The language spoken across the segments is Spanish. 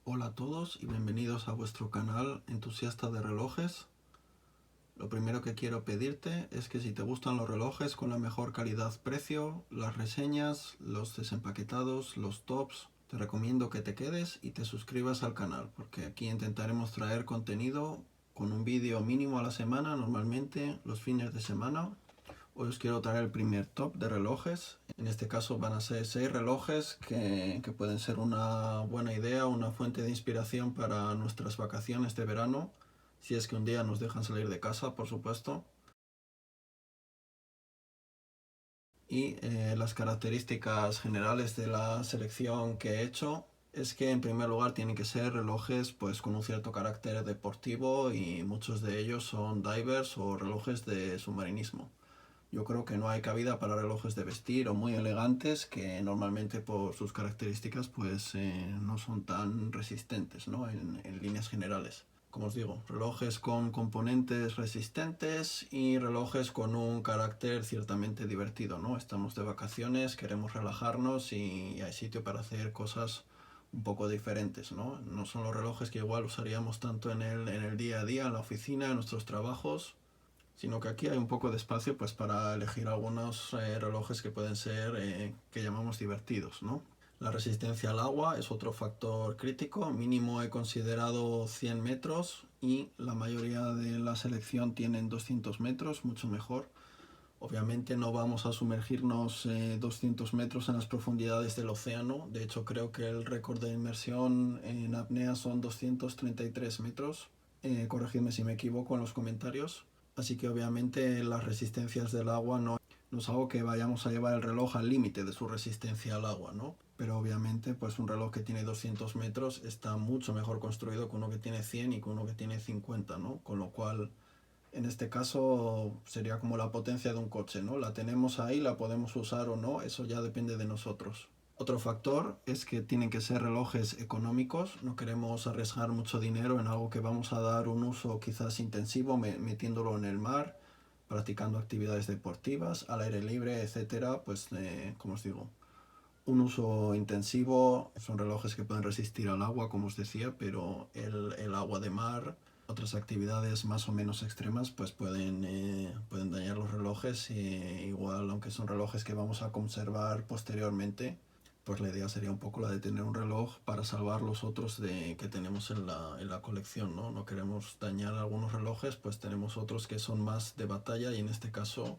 Hola a todos y bienvenidos a vuestro canal Entusiasta de Relojes. Lo primero que quiero pedirte es que si te gustan los relojes con la mejor calidad-precio, las reseñas, los desempaquetados, los tops, te recomiendo que te quedes y te suscribas al canal, porque aquí intentaremos traer contenido con un vídeo mínimo a la semana, normalmente los fines de semana. Hoy os quiero traer el primer top de relojes. En este caso van a ser 6 relojes que pueden ser una buena idea, una fuente de inspiración para nuestras vacaciones de verano, si es que un día nos dejan salir de casa, por supuesto. Y las características generales de la selección que he hecho es que en primer lugar tienen que ser relojes pues con un cierto carácter deportivo, y muchos de ellos son divers o relojes de submarinismo. Yo creo que no hay cabida para relojes de vestir o muy elegantes que normalmente por sus características pues no son tan resistentes, ¿no? en líneas generales. Como os digo, relojes con componentes resistentes y relojes con un carácter ciertamente divertido, ¿no? Estamos de vacaciones, queremos relajarnos y hay sitio para hacer cosas un poco diferentes, ¿no? No son los relojes que igual usaríamos tanto en el día a día, en la oficina, en nuestros trabajos, sino que aquí hay un poco de espacio pues para elegir algunos relojes que pueden ser, que llamamos divertidos, ¿no? La resistencia al agua es otro factor crítico. Mínimo he considerado 100 metros y la mayoría de la selección tienen 200 metros, mucho mejor. Obviamente no vamos a sumergirnos 200 metros en las profundidades del océano. De hecho, creo que el récord de inmersión en apnea son 233 metros. Corregidme si me equivoco en los comentarios. Así que obviamente las resistencias del agua no es algo que vayamos a llevar el reloj al límite de su resistencia al agua, ¿no? Pero obviamente pues un reloj que tiene 200 metros está mucho mejor construido que uno que tiene 100 y que uno que tiene 50, ¿no? Con lo cual en este caso sería como la potencia de un coche, ¿no? La tenemos ahí, la podemos usar o no, eso ya depende de nosotros. Otro factor es que tienen que ser relojes económicos, no queremos arriesgar mucho dinero en algo que vamos a dar un uso quizás intensivo, metiéndolo en el mar, practicando actividades deportivas, al aire libre, etcétera. Pues como os digo, un uso intensivo, son relojes que pueden resistir al agua, como os decía, pero el agua de mar, otras actividades más o menos extremas, pues pueden dañar los relojes. Igual, aunque son relojes que vamos a conservar posteriormente, pues la idea sería un poco la de tener un reloj para salvar los otros que tenemos en la colección, ¿no? No queremos dañar algunos relojes, pues tenemos otros que son más de batalla, y en este caso,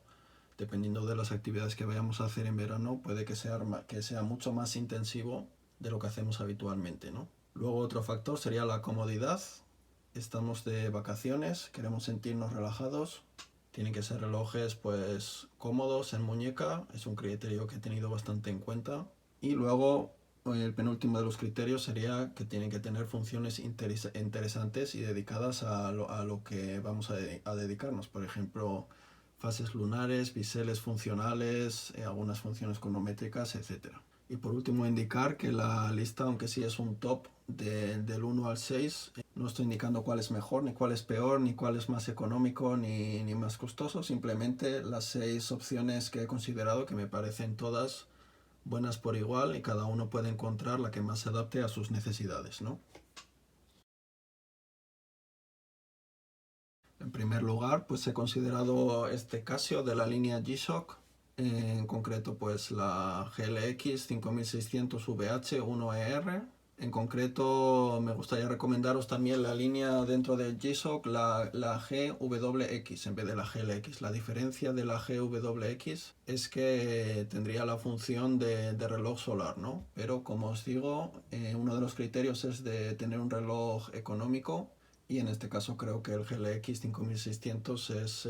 dependiendo de las actividades que vayamos a hacer en verano, puede que sea mucho más intensivo de lo que hacemos habitualmente, ¿no? Luego otro factor sería la comodidad. Estamos de vacaciones, queremos sentirnos relajados. Tienen que ser relojes pues cómodos en muñeca, es un criterio que he tenido bastante en cuenta. Y luego el penúltimo de los criterios sería que tienen que tener funciones interesantes y dedicadas a lo que vamos a dedicarnos. Por ejemplo, fases lunares, biseles funcionales, algunas funciones cronométricas, etcétera. Y por último indicar que la lista, aunque sí es un top del 1 al 6, no estoy indicando cuál es mejor, ni cuál es peor, ni cuál es más económico, ni más costoso. Simplemente las 6 opciones que he considerado, que me parecen todas buenas por igual, y cada uno puede encontrar la que más se adapte a sus necesidades, ¿no? En primer lugar, pues he considerado este Casio de la línea G-Shock, en concreto pues la GLX 5600 VH1ER. En concreto me gustaría recomendaros también la línea dentro del G-Shock, la GWX en vez de la GLX. La diferencia de la GWX es que tendría la función de reloj solar, ¿no? Pero como os digo, uno de los criterios es de tener un reloj económico, y en este caso creo que el GLX 5600 es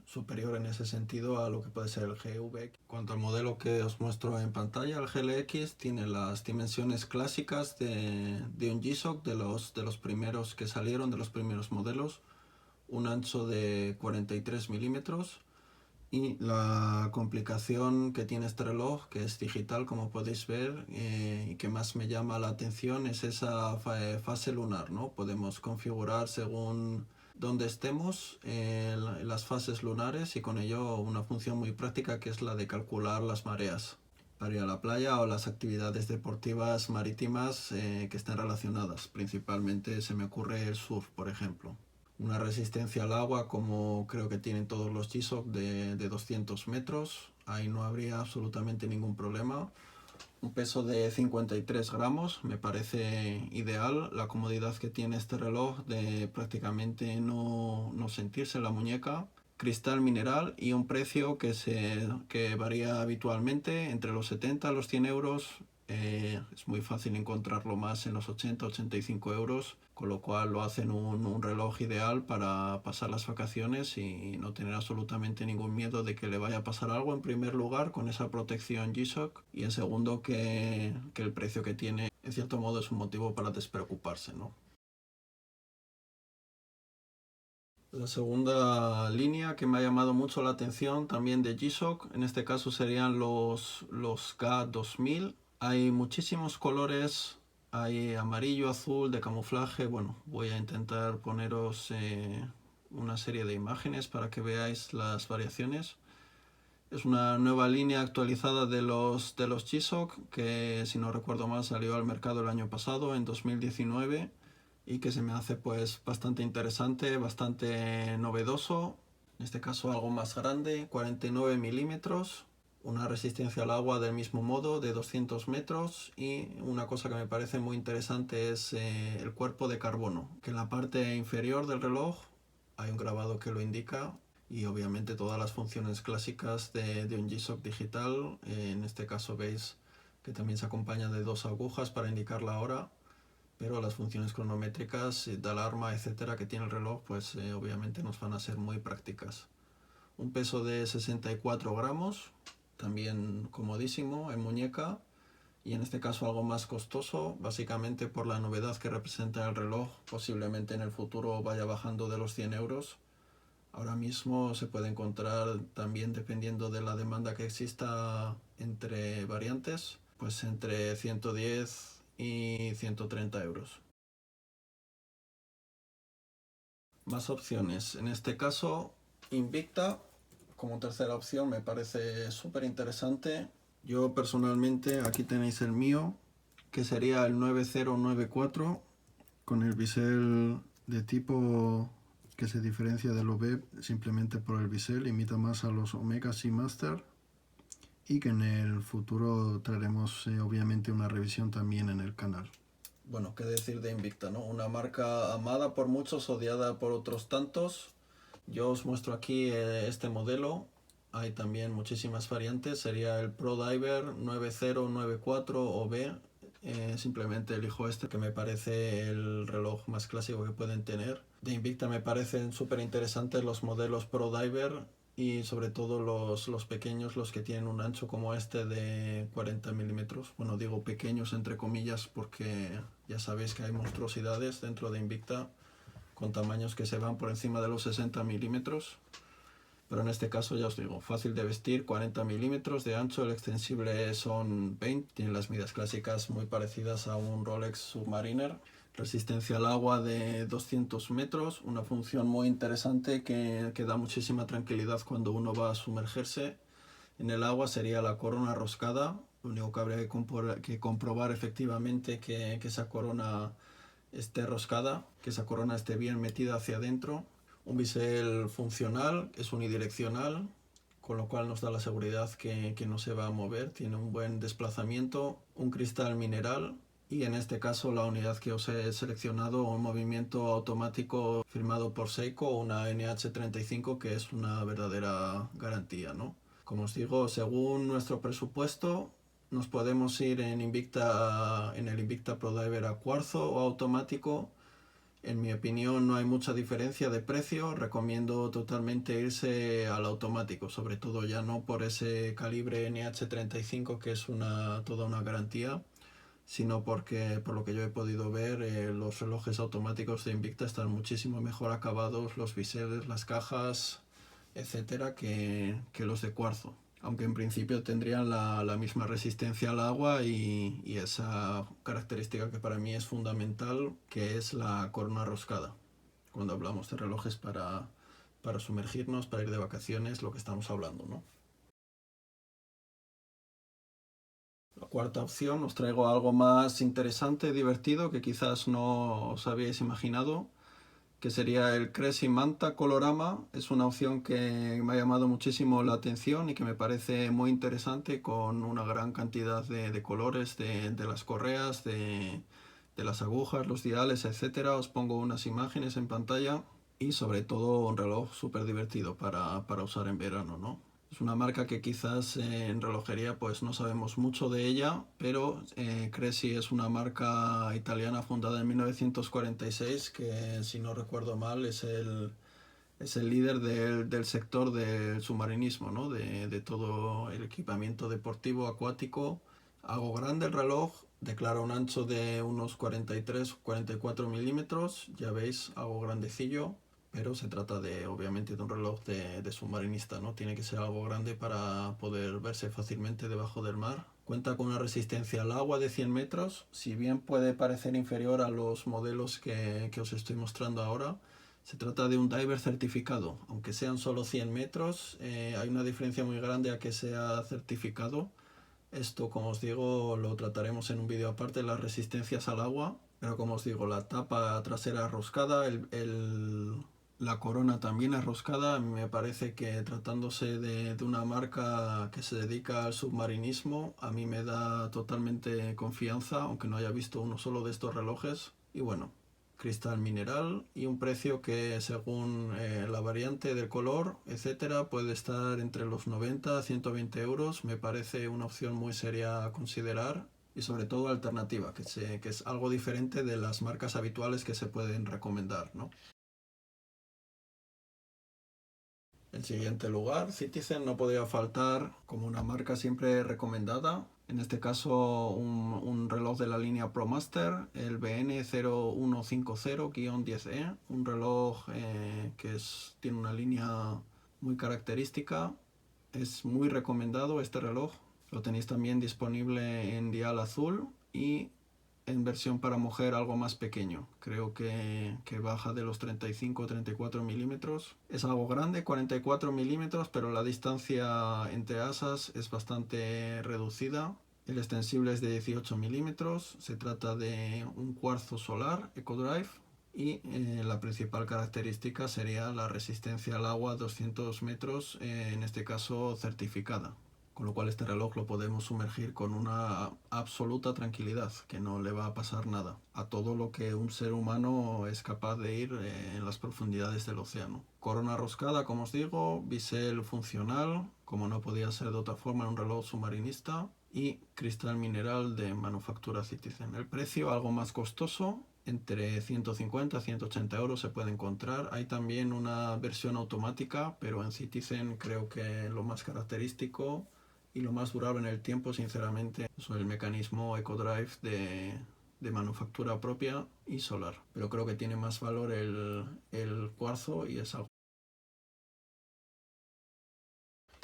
superior en ese sentido a lo que puede ser el GV. En cuanto al modelo que os muestro en pantalla, el GLX tiene las dimensiones clásicas de un G-Shock, de los primeros que salieron, de los primeros modelos, un ancho de 43 milímetros. Y la complicación que tiene este reloj, que es digital como podéis ver, y que más me llama la atención, es esa fase lunar, ¿no? Podemos configurar según dónde estemos las fases lunares, y con ello una función muy práctica que es la de calcular las mareas. para ir a la playa o las actividades deportivas marítimas que estén relacionadas. Principalmente se me ocurre el surf, por ejemplo. Una resistencia al agua como creo que tienen todos los G-Shock de 200 metros. Ahí no habría absolutamente ningún problema. Un peso de 53 gramos me parece ideal. La comodidad que tiene este reloj de prácticamente no sentirse la muñeca. Cristal mineral y un precio que varía habitualmente entre los 70 a los 100 euros. Es muy fácil encontrarlo más en los 80-85 euros, con lo cual lo hacen un reloj ideal para pasar las vacaciones y no tener absolutamente ningún miedo de que le vaya a pasar algo, en primer lugar, con esa protección G-Shock, y en segundo que el precio que tiene en cierto modo es un motivo para despreocuparse, ¿no? La segunda línea que me ha llamado mucho la atención también de G-Shock, en este caso serían los K2000. Hay muchísimos colores, hay amarillo, azul, de camuflaje. Bueno, voy a intentar poneros una serie de imágenes para que veáis las variaciones. Es una nueva línea actualizada de los G-Shock que, si no recuerdo mal, salió al mercado el año pasado, en 2019, y que se me hace pues bastante interesante, bastante novedoso. En este caso algo más grande, 49 milímetros, una resistencia al agua del mismo modo de 200 metros, y una cosa que me parece muy interesante es el cuerpo de carbono, que en la parte inferior del reloj hay un grabado que lo indica, y obviamente todas las funciones clásicas de un G-Shock digital. En este caso veis que también se acompaña de dos agujas para indicar la hora, pero las funciones cronométricas, de alarma, etcétera, que tiene el reloj, pues obviamente nos van a ser muy prácticas. Un peso de 64 gramos, también comodísimo en muñeca, y en este caso algo más costoso, básicamente por la novedad que representa el reloj. Posiblemente en el futuro vaya bajando de los 100 euros. Ahora mismo se puede encontrar también, dependiendo de la demanda que exista entre variantes, pues entre 110 y 130 euros. Más opciones. En este caso, Invicta como tercera opción me parece súper interesante. Yo personalmente, aquí tenéis el mío, que sería el 9094, con el bisel de tipo que se diferencia del OB simplemente por el bisel, imita más a los Omega Seamaster, y que en el futuro traeremos obviamente una revisión también en el canal. Bueno, qué decir de Invicta, ¿no? Una marca amada por muchos, odiada por otros tantos. Yo os muestro aquí este modelo. Hay también muchísimas variantes. Sería el Pro Diver 9094 OB. Simplemente elijo este, que me parece el reloj más clásico que pueden tener. De Invicta me parecen súper interesantes los modelos Pro Diver, y sobre todo los pequeños, los que tienen un ancho como este de 40 milímetros. Bueno, digo pequeños entre comillas porque ya sabéis que hay monstruosidades dentro de Invicta con tamaños que se van por encima de los 60 milímetros. Pero en este caso ya os digo, fácil de vestir, 40 milímetros de ancho, el extensible son 20, tiene las medidas clásicas muy parecidas a un Rolex Submariner. Resistencia al agua de 200 metros, una función muy interesante que da muchísima tranquilidad cuando uno va a sumergerse en el agua, sería la corona roscada. Lo único que habría que comprobar efectivamente que esa corona esté roscada, que esa corona esté bien metida hacia adentro. Un bisel funcional, es unidireccional, con lo cual nos da la seguridad que no se va a mover, tiene un buen desplazamiento. Un cristal mineral, y en este caso la unidad que os he seleccionado, un movimiento automático firmado por Seiko, una NH35, que es una verdadera garantía, ¿no? Como os digo, según nuestro presupuesto, nos podemos ir en el Invicta Pro Diver a cuarzo o automático. En mi opinión no hay mucha diferencia de precio, recomiendo totalmente irse al automático, sobre todo ya no por ese calibre NH35 que es toda una garantía, sino porque, por lo que yo he podido ver, los relojes automáticos de Invicta están muchísimo mejor acabados, los biseles, las cajas, etcétera, que los de cuarzo. Aunque en principio tendrían la misma resistencia al agua y esa característica que para mí es fundamental, que es la corona roscada. Cuando hablamos de relojes para sumergirnos, para ir de vacaciones, lo que estamos hablando, ¿no? La cuarta opción, os traigo algo más interesante, divertido, que quizás no os habíais imaginado, que sería el Cressi Manta Colorama. Es una opción que me ha llamado muchísimo la atención y que me parece muy interesante, con una gran cantidad de colores de las correas, de las agujas, los diales, etcétera. Os pongo unas imágenes en pantalla y sobre todo un reloj súper divertido para usar en verano, ¿no? Es una marca que quizás en relojería pues no sabemos mucho de ella, pero Cressi es una marca italiana fundada en 1946 que, si no recuerdo mal, es el líder del sector del submarinismo, ¿no? De todo el equipamiento deportivo acuático. Algo grande el reloj, declara un ancho de unos 43-44 milímetros, ya veis, algo grandecillo, pero se trata obviamente de un reloj de submarinista, ¿no? Tiene que ser algo grande para poder verse fácilmente debajo del mar. Cuenta con una resistencia al agua de 100 metros, si bien puede parecer inferior a los modelos que os estoy mostrando ahora. Se trata de un diver certificado, aunque sean solo 100 metros, hay una diferencia muy grande a que sea certificado. Esto, como os digo, lo trataremos en un vídeo aparte, las resistencias al agua, pero como os digo, la tapa trasera roscada, la corona también es roscada. Me parece que, tratándose de una marca que se dedica al submarinismo, a mí me da totalmente confianza, aunque no haya visto uno solo de estos relojes. Y bueno, cristal mineral y un precio que, según la variante del color, etcétera, puede estar entre los 90 a 120 euros. Me parece una opción muy seria a considerar y sobre todo alternativa, que es algo diferente de las marcas habituales que se pueden recomendar, ¿no? En siguiente lugar, Citizen no podría faltar como una marca siempre recomendada. En este caso, un reloj de la línea ProMaster, el BN0150-10E, un reloj que tiene una línea muy característica. Es muy recomendado este reloj. Lo tenéis también disponible en dial azul y en versión para mujer algo más pequeño. Creo que baja de los 35 o 34 milímetros. Es algo grande, 44 milímetros, pero la distancia entre asas es bastante reducida. El extensible es de 18 milímetros. Se trata de un cuarzo solar EcoDrive. Y la principal característica sería la resistencia al agua a 200 metros, en este caso certificada. Con lo cual este reloj lo podemos sumergir con una absoluta tranquilidad, que no le va a pasar nada a todo lo que un ser humano es capaz de ir en las profundidades del océano. Corona roscada, como os digo, bisel funcional, como no podía ser de otra forma en un reloj submarinista, y cristal mineral de manufactura Citizen. El precio algo más costoso, entre 150 a 180 euros se puede encontrar. Hay también una versión automática, pero en Citizen creo que lo más característico y lo más durable en el tiempo, sinceramente, es el mecanismo EcoDrive de manufactura propia y solar. Pero creo que tiene más valor el cuarzo y es algo.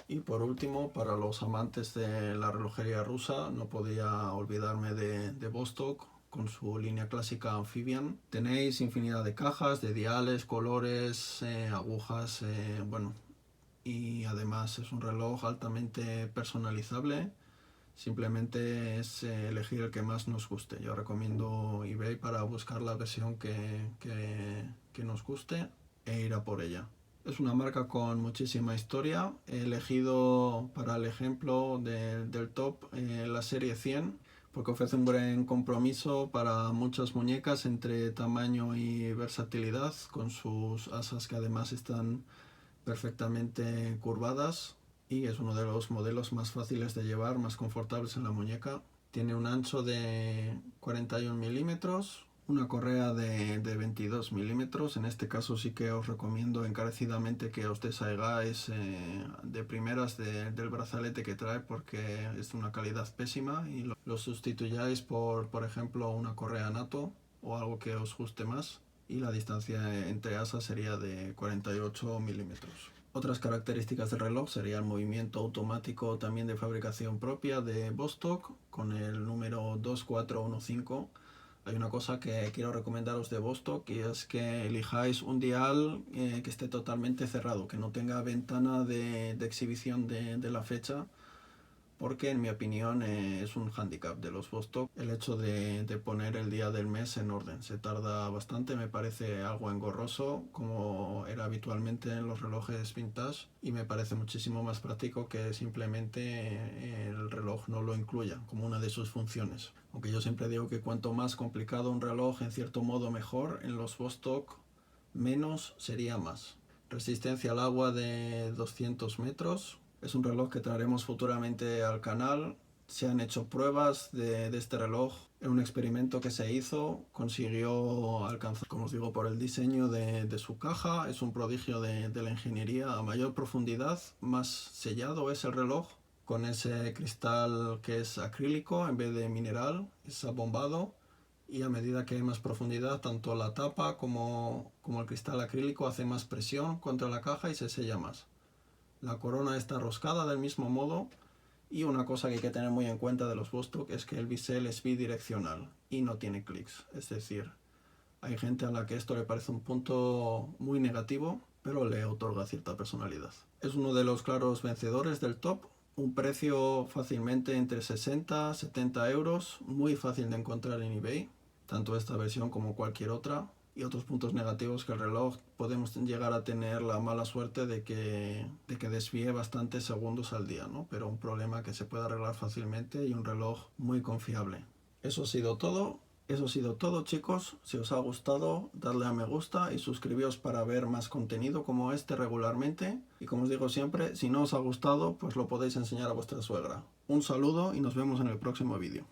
Y por último, para los amantes de la relojería rusa, no podía olvidarme de Vostok con su línea clásica Amphibian. Tenéis infinidad de cajas, de diales, colores, agujas, bueno, y además es un reloj altamente personalizable. Simplemente es elegir el que más nos guste. Yo recomiendo eBay para buscar la versión que nos guste e ir a por ella. Es una marca con muchísima historia. He elegido para el ejemplo del top la serie 100, porque ofrece un buen compromiso para muchas muñecas entre tamaño y versatilidad, con sus asas que además están perfectamente curvadas, y es uno de los modelos más fáciles de llevar, más confortables en la muñeca. Tiene un ancho de 41 milímetros, una correa de 22 milímetros. En este caso sí que os recomiendo encarecidamente que os deshagáis de primeras del brazalete que trae, porque es de una calidad pésima, y lo sustituyáis por ejemplo, una correa NATO o algo que os guste más, y la distancia entre asas sería de 48 milímetros. Otras características del reloj sería el movimiento automático, también de fabricación propia de Vostok, con el número 2415. Hay una cosa que quiero recomendaros de Vostok, y es que elijáis un dial que esté totalmente cerrado, que no tenga ventana de exhibición de la fecha, porque en mi opinión es un hándicap de los Vostok el hecho de poner el día del mes en orden. Se tarda bastante, me parece algo engorroso como era habitualmente en los relojes vintage, y me parece muchísimo más práctico que simplemente el reloj no lo incluya como una de sus funciones. Aunque yo siempre digo que cuanto más complicado un reloj, en cierto modo mejor. En los Vostok menos sería más. Resistencia al agua de 200 metros. Es un reloj que traeremos futuramente al canal. Se han hecho pruebas de este reloj. En un experimento que se hizo consiguió alcanzar, como os digo, por el diseño de su caja. Es un prodigio de la ingeniería. A mayor profundidad, más sellado es el reloj, con ese cristal que es acrílico en vez de mineral. Es abombado, y a medida que hay más profundidad, tanto la tapa como el cristal acrílico hace más presión contra la caja y se sella más. La corona está roscada del mismo modo, y una cosa que hay que tener muy en cuenta de los Vostok es que el bisel es bidireccional y no tiene clics. Es decir, hay gente a la que esto le parece un punto muy negativo, pero le otorga cierta personalidad. Es uno de los claros vencedores del top. Un precio fácilmente entre 60 y 70 euros, muy fácil de encontrar en eBay, tanto esta versión como cualquier otra. Y otros puntos negativos: que el reloj podemos llegar a tener la mala suerte de que desvíe bastantes segundos al día, ¿no? Pero un problema que se puede arreglar fácilmente, y un reloj muy confiable. Eso ha sido todo. Eso ha sido todo, chicos. Si os ha gustado, dadle a me gusta y suscribíos para ver más contenido como este regularmente. Y como os digo siempre, si no os ha gustado, pues lo podéis enseñar a vuestra suegra. Un saludo y nos vemos en el próximo vídeo.